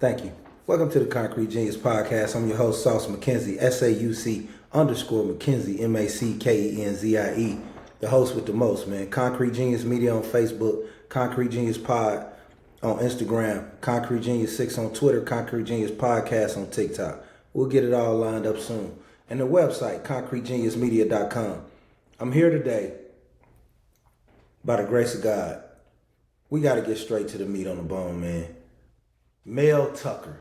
Thank you. Welcome to the Concrete Genius Podcast. I'm your host, Sauce McKenzie, SAUC_McKenzie, MACKENZIE. The host with the most, man. Concrete Genius Media on Facebook, Concrete Genius Pod on Instagram, Concrete Genius 6 on Twitter, Concrete Genius Podcast on TikTok. We'll get it all lined up soon. And the website, concretegeniusmedia.com. I'm here today, by the grace of God. We got to get straight to the meat on the bone, man. Mel Tucker.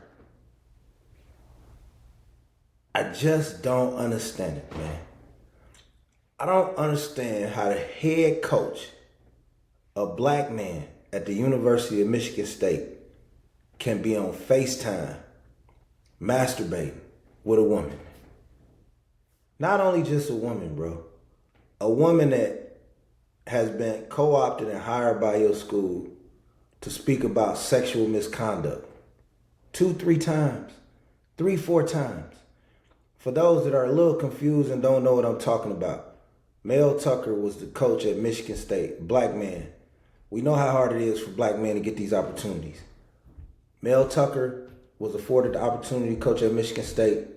I just don't understand it, man. I don't understand how the head coach, a black man at the University of Michigan State, can be on FaceTime masturbating with a woman. Not only just a woman, bro. A woman that has been co-opted and hired by your school to speak about sexual misconduct 2-3 times, 3-4 times. For those that are a little confused and don't know what I'm talking about, Mel Tucker was the coach at Michigan State, black man. We know how hard it is for black men to get these opportunities. Mel Tucker was afforded the opportunity to coach at Michigan State,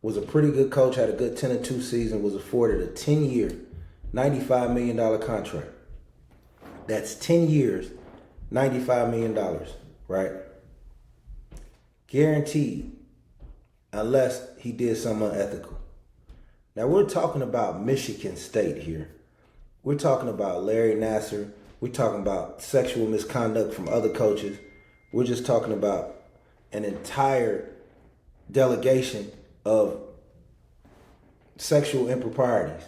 was a pretty good coach, had a good 10-2 season, was afforded a 10-year, $95 million contract. That's 10 years, $95 million, right? Guaranteed, unless he did something unethical. Now we're talking about Michigan State here. We're talking about Larry Nassar. We're talking about sexual misconduct from other coaches. We're just talking about an entire delegation of sexual improprieties.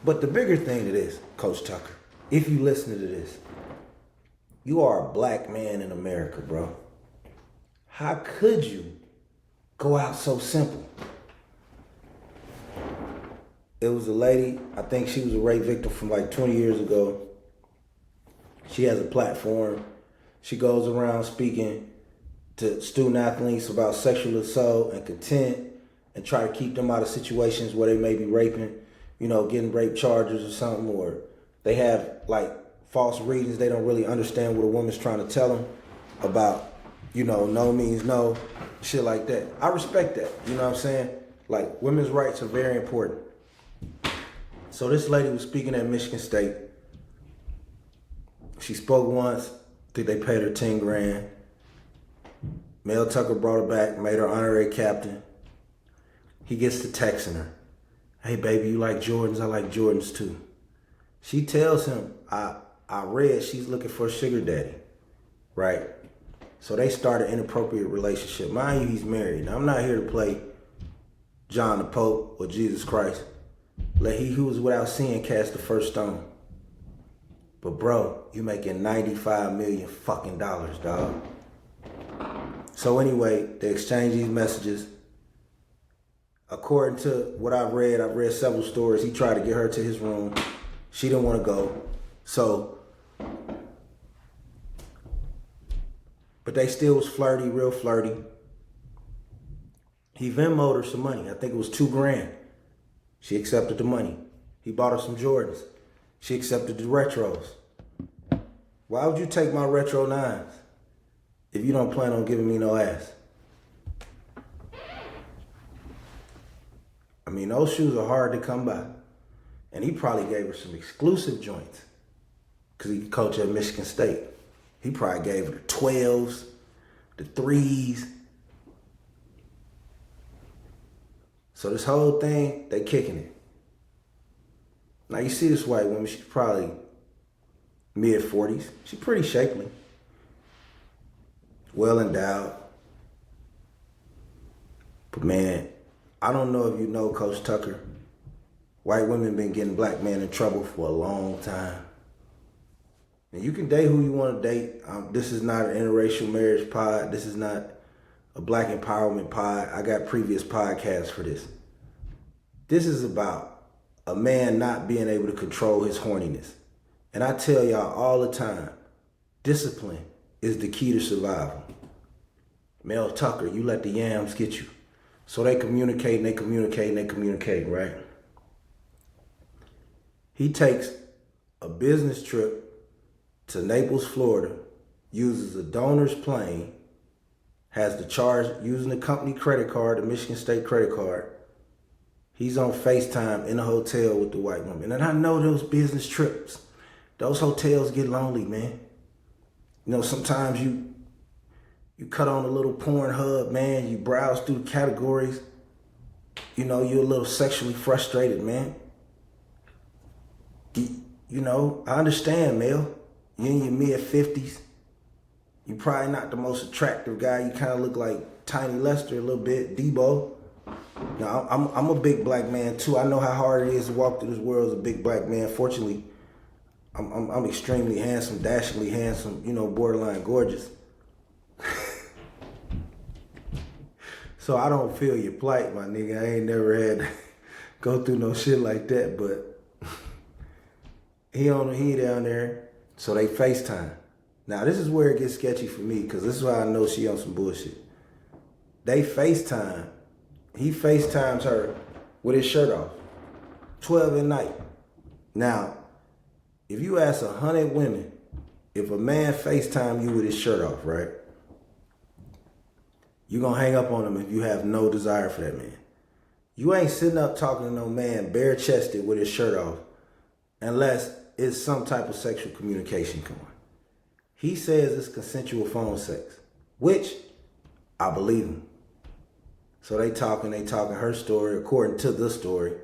But the bigger thing to this, Coach Tucker, if you listen to this, you are a black man in America, bro. How could you go out so simple? It was a lady, I think she was a rape victim from like 20 years ago. She has a platform. She goes around speaking to student athletes about sexual assault and content and try to keep them out of situations where they may be raping, getting rape charges or something, or they have like false readings. They don't really understand what a woman's trying to tell them about, no means no, shit like that. I respect that, you know what I'm saying? Like, women's rights are very important. So this lady was speaking at Michigan State. She spoke once. I think they paid her 10 grand. Mel Tucker brought her back, made her honorary captain. He gets to texting her. Hey, baby, you like Jordans? I like Jordans too. She tells him, I read she's looking for a sugar daddy, right? So they start an inappropriate relationship. Mind you, he's married. Now, I'm not here to play John the Pope or Jesus Christ. Let he who is without sin cast the first stone. But bro, you making $95 million fucking dollars, dog. So anyway, they exchange these messages. According to what I've read several stories. He tried to get her to his room. She didn't want to go. But they still was flirty, real flirty. He Venmo'd her some money. I think it was 2 grand. She accepted the money. He bought her some Jordans. She accepted the retros. Why would you take my retro 9s if you don't plan on giving me no ass? I mean, those shoes are hard to come by. And he probably gave her some exclusive joints because he coached at Michigan State. He probably gave her the 12s, the 3s. So this whole thing, they kicking it. Now you see this white woman, she's probably mid-40s. She's pretty shapely. Well endowed. But man, I don't know if you know Coach Tucker. White women been getting black men in trouble for a long time. And you can date who you want to date. This is not an interracial marriage pod. This is not a black empowerment pod. I got previous podcasts for this. This is about a man not being able to control his horniness. And I tell y'all all the time, discipline is the key to survival. Mel Tucker, you let the yams get you. So they communicate and they communicate and they communicate, right? He takes a business trip to Naples, Florida, uses a donor's plane, has the charge using the company credit card, the Michigan State credit card. He's on FaceTime in a hotel with the white woman. And I know those business trips, those hotels get lonely, man. You know, sometimes you cut on a little porn hub, man. You browse through the categories. You know, you're a little sexually frustrated, man. You know, I understand, Mel. You're in your mid-50s. You're probably not the most attractive guy. You kind of look like Tiny Lester a little bit, Debo. You know, I'm a big black man too. I know how hard it is to walk through this world as a big black man. Fortunately, I'm extremely handsome, dashingly handsome, you know, borderline gorgeous. So I don't feel your plight, my nigga. I ain't never had to go through no shit like that, but he down there, so they FaceTime. Now this is where it gets sketchy for me, because this is why I know she on some bullshit. They FaceTime. He FaceTimes her with his shirt off, 12 at night. Now, if you ask 100 women, if a man FaceTime you with his shirt off, right? You gonna hang up on him if you have no desire for that man. You ain't sitting up talking to no man bare-chested with his shirt off unless it's some type of sexual communication going. He says it's consensual phone sex, which I believe him. So they talking her story. According to the story,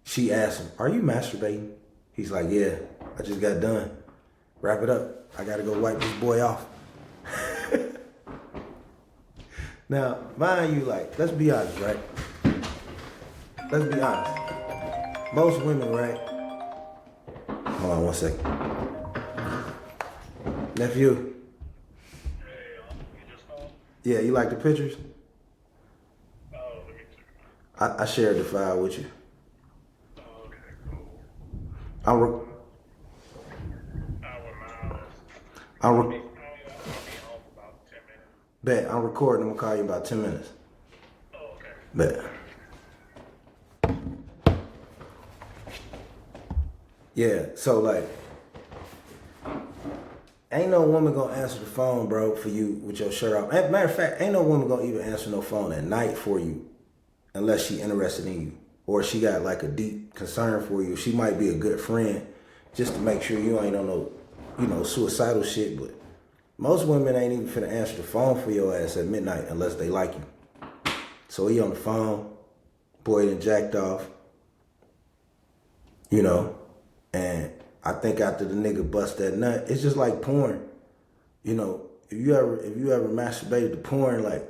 she asked him, "Are you masturbating?" He's like, "Yeah, I just got done. Wrap it up. I gotta go wipe this boy off." Now, mind you, like, let's be honest, right? Let's be honest. Most women, right? Hold on one second. Nephew. Hey, you just called? Yeah, you like the pictures? Oh, let me check. I shared the file with you. Oh, okay, cool. I'm Hour miles. I'm I'll be home for about 10 minutes. bet. I'm recording. I'm gonna call you in about 10 minutes. Oh, okay. Bet. Yeah, so like, ain't no woman gonna answer the phone, bro, for you with your shirt off. Matter of fact, ain't no woman gonna even answer no phone at night for you unless she interested in you or she got like a deep concern for you. She might be a good friend just to make sure you ain't on no, you know, suicidal shit. But most women ain't even finna answer the phone for your ass at midnight unless they like you. So he on the phone, boy done jacked off, you know, and I think after the nigga bust that nut, it's just like porn. You know, if you ever masturbated to porn, like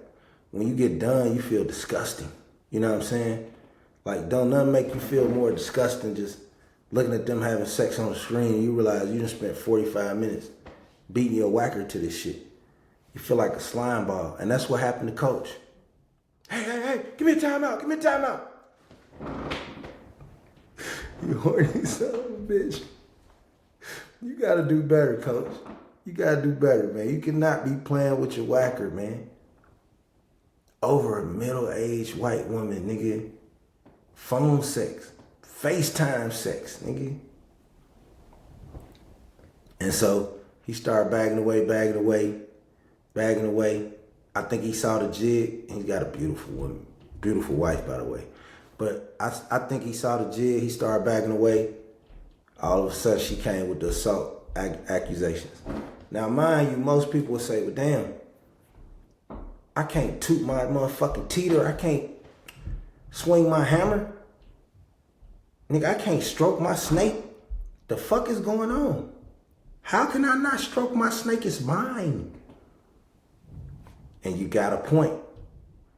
when you get done, you feel disgusting. You know what I'm saying? Like, don't nothing make you feel more disgusting just looking at them having sex on the screen and you realize you done spent 45 minutes beating your whacker to this shit. You feel like a slime ball. And that's what happened to Coach. Hey, give me a timeout, give me a timeout. You horny son of a bitch. You gotta do better, Coach. You gotta do better, man. You cannot be playing with your whacker, man. Over a middle-aged white woman, nigga. Phone sex. FaceTime sex, nigga. And so he started bagging away. I think he saw the jig. He's got a beautiful woman. Beautiful wife, by the way. But I think he saw the jig. He started bagging away. All of a sudden, she came with the assault accusations. Now, mind you, most people would say, well, damn, I can't toot my motherfucking teeter. I can't swing my hammer. Nigga, I can't stroke my snake. The fuck is going on? How can I not stroke my snake? It's mine. And you got a point.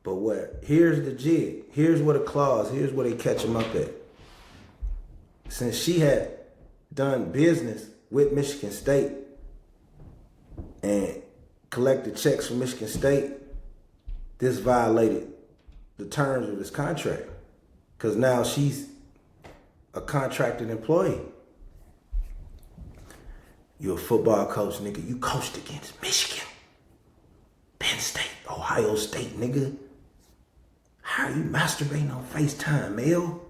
But what? Here's the jig. Here's what a clause. Here's where they catch him up at. Since she had done business with Michigan State and collected checks from Michigan State, this violated the terms of his contract. Because now she's a contracted employee. You're a football coach, nigga. You coached against Michigan, Penn State, Ohio State, nigga. How are you masturbating on FaceTime, Mel?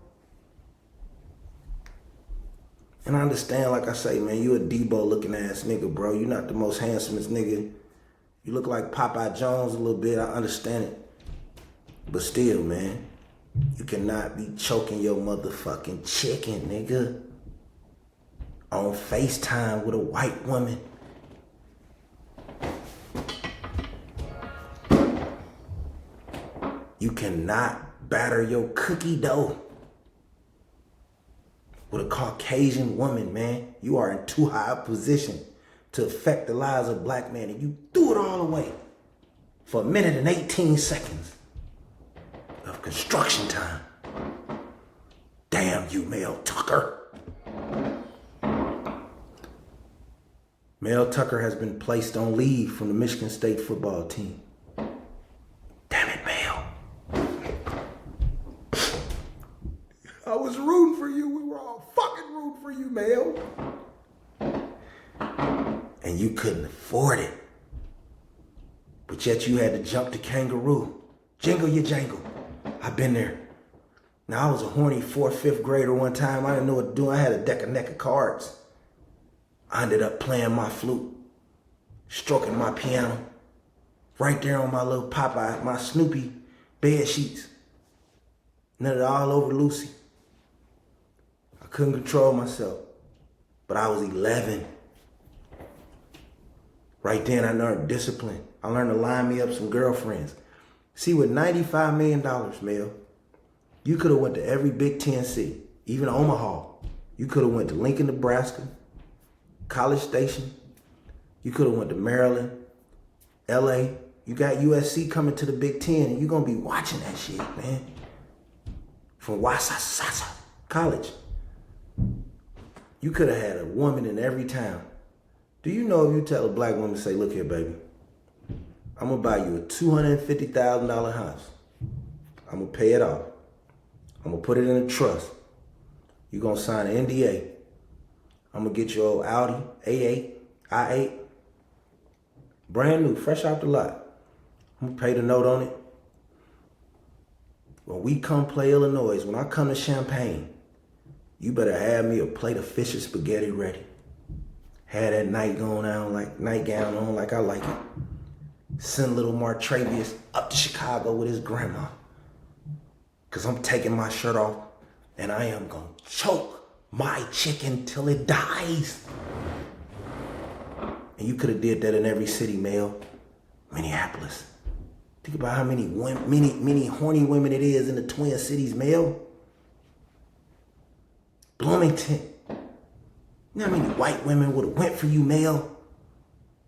And I understand, like I say, man, you a Debo looking ass nigga, bro. You're not the most handsomest nigga You look like Popeye Jones a little bit, I understand it. But still, man, you cannot be choking your motherfucking chicken, nigga, on FaceTime with a white woman. You cannot batter your cookie dough with a Caucasian woman, man. You are in too high a position to affect the lives of black men, and you threw it all away for a minute and 18 seconds of construction time. Damn you, Mel Tucker. Mel Tucker has been placed on leave from the Michigan State football team. Damn it, Mel. I was rooting for you. We were all fucking rooting for you, Mel. And you couldn't afford it. But yet you had to jump the kangaroo. Jingle your jangle. I've been there. Now, I was a horny 4th, 5th grader one time. I didn't know what to do. I had a deck of cards. I ended up playing my flute, stroking my piano, right there on my little Popeye, my Snoopy bed sheets. Nutted all over Lucy. I couldn't control myself, but I was 11. Right then, I learned discipline. I learned to line me up some girlfriends. See, with $95 million, Mel, you could have went to every Big Ten city, even Omaha. You could have went to Lincoln, Nebraska, College Station. You could have went to Maryland, LA. You got USC coming to the Big Ten, and you're going to be watching that shit, man. From Wasasasa College. You could have had a woman in every town. Do you know if you tell a black woman, say, look here, baby, I'm going to buy you a $250,000 house. I'm going to pay it off. I'm going to put it in a trust. You're going to sign an NDA. I'm going to get your old Audi A8, I8, brand new, fresh out the lot. I'm going to pay the note on it. When we come play Illinois, when I come to Champaign, you better have me a plate of fish and spaghetti ready. Have that nightgown on like I like it. Send little Martravius up to Chicago with his grandma. Because I'm taking my shirt off and I am going to choke my chicken till it dies. And you could have did that in every city, Mel. Minneapolis. Think about how many horny women it is in the Twin Cities, Mel. Bloomington. You know how many white women would have went for you, Mel?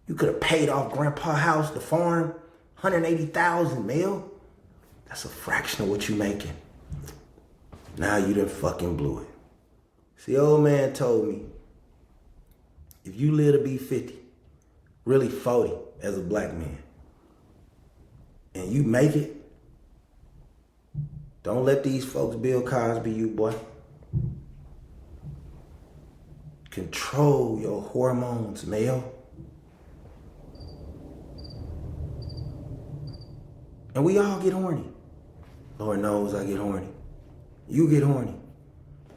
You could have paid off Grandpa's house, the farm, $180,000, Mel. That's a fraction of what you making. Now you done fucking blew it. See, old man told me, if you live to be 50, really 40 as a black man, and you make it, don't let these folks Bill Cosby you, boy. Control your hormones, Mel. And we all get horny. Lord knows I get horny. You get horny.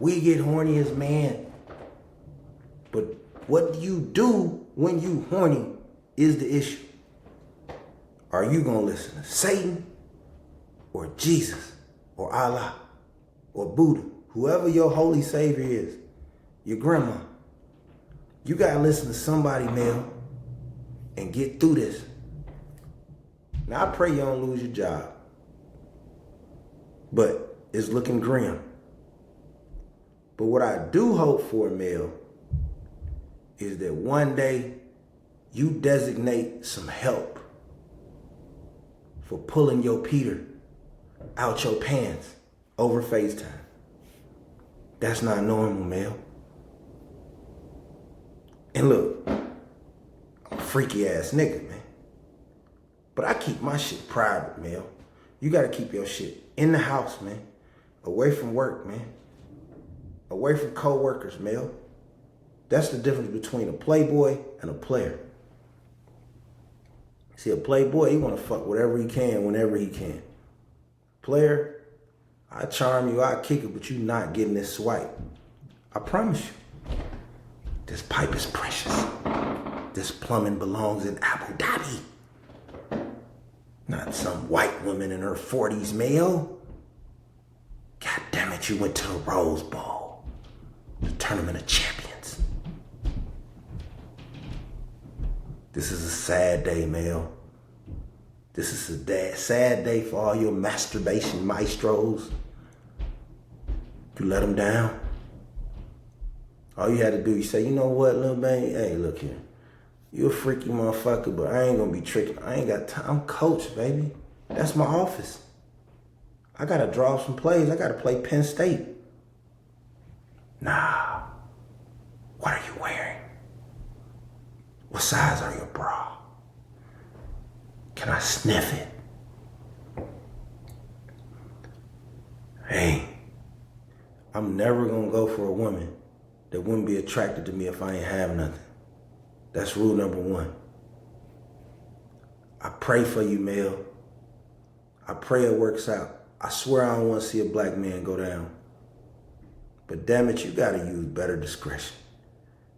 We get horny as men. But what do you do when you horny is the issue. Are you going to listen to Satan or Jesus or Allah or Buddha, whoever your holy savior is, your grandma? You got to listen to somebody, Mel, and get through this. Now, I pray you don't lose your job, but it's looking grim. But what I do hope for, Mel, is that one day you designate some help for pulling your Peter out your pants over FaceTime. That's not normal, Mel. And look, I'm a freaky ass nigga, man. But I keep my shit private, Mel. You gotta keep your shit in the house, man. Away from work, man. Away from co-workers, Mel. That's the difference between a playboy and a player. See, a playboy, he wanna fuck whatever he can, whenever he can. Player, I charm you, I kick it, but you not getting this swipe. I promise you. This pipe is precious. This plumbing belongs in Abu Dhabi. Not some white woman in her 40s, Mel. God damn it, you went to the Rose Bowl, the Tournament of Champions. This is a sad day, Mel. This is a sad day for all your masturbation maestros. You let them down. All you had to do, you say, you know what, little baby? Hey, look here. You a freaky motherfucker, but I ain't gonna be tricking. I ain't got time. I'm coach, baby. That's my office. I gotta draw some plays. I gotta play Penn State. Nah. What are you wearing? What size are your bra? Can I sniff it? Hey, I'm never gonna go for a woman that wouldn't be attracted to me if I ain't have nothing. That's rule number one. I pray for you, Mel. I pray it works out. I swear I don't want to see a black man go down. But damn it, you gotta use better discretion.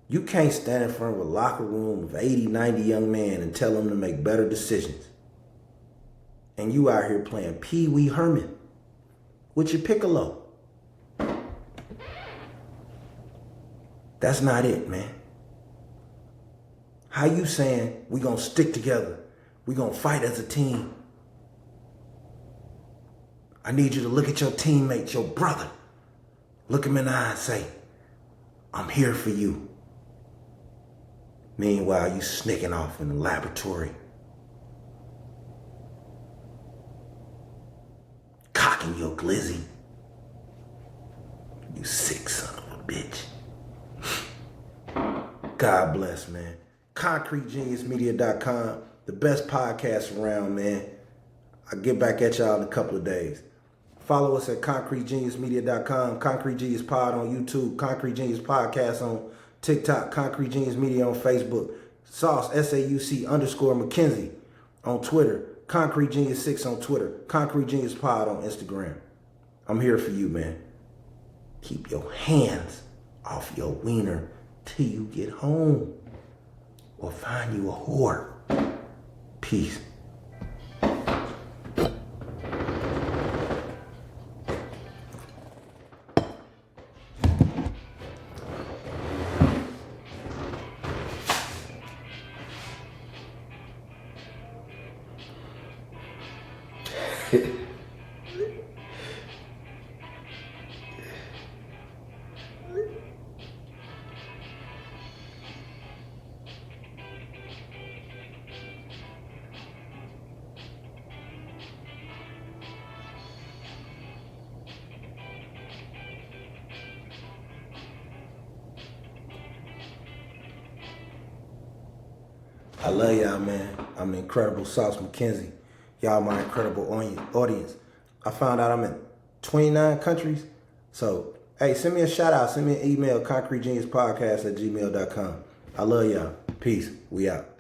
You can't stand in front of a locker room of 80, 90 young men and tell them to make better decisions. And you out here playing Pee Wee Herman with your piccolo. That's not it, man. How you saying we gonna stick together? We gonna fight as a team? I need you to look at your teammate, your brother. Look him in the eye and say, I'm here for you. Meanwhile, you sneaking off in the laboratory. Cocking your glizzy. You sick son of a bitch. God bless, man. ConcreteGeniusMedia.com, the best podcast around, man. I'll get back at y'all in a couple of days. Follow us at ConcreteGeniusMedia.com, Concrete Genius Pod on YouTube, Concrete Genius Podcast on TikTok, Concrete Genius Media on Facebook, Sauce, SAUC_McKenzie on Twitter, Concrete Genius 6 on Twitter, Concrete Genius Pod on Instagram. I'm here for you, man. Keep your hands off your wiener till you get home. Or find you a whore. Peace. I love y'all, man. I'm Incredible Sauce McKenzie. Y'all my incredible audience. I found out I'm in 29 countries. So, hey, send me a shout out. Send me an email, concretegeniuspodcast@gmail.com. I love y'all. Peace. We out.